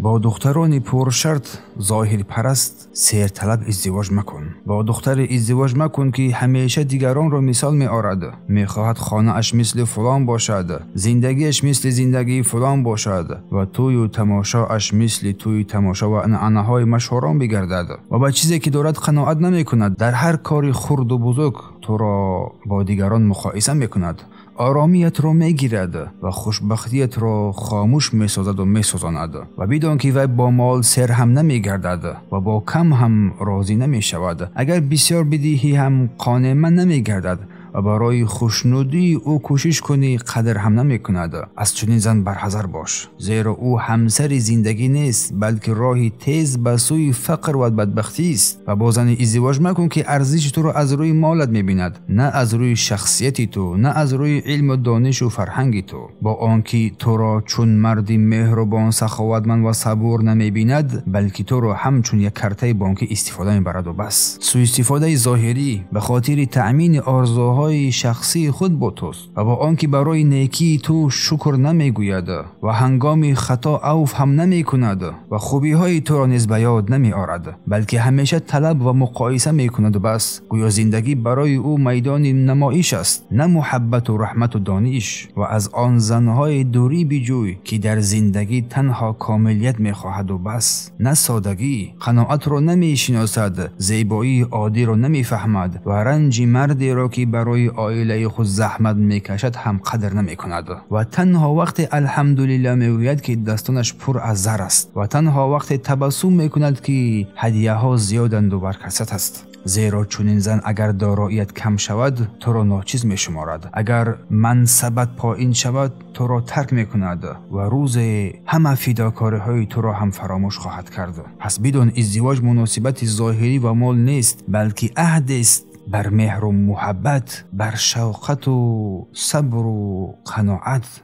با دختران پرشرط ظاهر پرست سیر طلب ازدواج مکن. با دختر ازدواج مکن که همیشه دیگران را مثال می آرد. می خواهد خانه اش مثل فلان باشد، زندگیش مثل زندگی فلان باشد و توی و تماشا اش مثل توی تماشا و انعنه های مشهوران بگردد و با چیزی که دارد قناعت نمی کند. در هر کاری خرد و بزرگ تو را با دیگران مقایسه می کند. آرامیت را می گیرد و خوشبختیت را خاموش می سازد و می سوزاند و بدان که وی با مال سر هم نمی گردد و با کم هم راضی نمی شود. اگر بسیار بدهی هم قانع نمی گردد و برای خوشنودی او کوشش کنی قدر هم نمی کند. از چنین زن برحذر باش، زیرا او همسر زندگی نیست بلکه راهی تیز به سوی فقر و بدبختی است. و با زن ازدواج مکن که ارزش تو را از روی مالت می بیند، نه از روی شخصیتی تو، نه از روی علم و دانش و فرهنگ تو. با آنکه تو را چون مردی مهربان، سخاوتمند و صبور نمی بیند، بلکه تو را همچون یک کرته بانکی استفاده می برد و بس. سوء استفاده ظاهری به خاطر تأمین آرزوهای شخصی خود با توست و با آنکه برای نیکی تو شکر نمی گوید و هنگام خطا عفو هم نمی کند و خوبی های تو را نیز به یاد نمی آورد، بلکه همیشه طلب و مقایسه می کند و بس. گویا زندگی برای او میدان نمایش است، نه محبت و رحمت و دانش. و از آن زنهای دوری بجوی که در زندگی تنها کاملیت می خواهد و بس، نه سادگی. قناعت را نمی شناسد، زیبایی عادی را نمی فهمد و رنج مردی را که برای عائله خود زحمت میکشد هم قدر نمی کند. و تنها وقت الحمدلله میگوید که دستانش پر از زر است و تنها وقت تبسم میکند که هدیه ها زیادند و برکت است. زیرا چنین زن اگر داراییت کم شود تو را ناچیز می شمارد، اگر منصبت پایین شود تو را ترک می کند و روز همه فداکاری های تو را هم فراموش خواهد کرد. پس بدون ازدواج مناسبت ظاهری و مال نیست، بلکه عهد است بر مهر و محبت، بر شوقت و صبر و قناعت.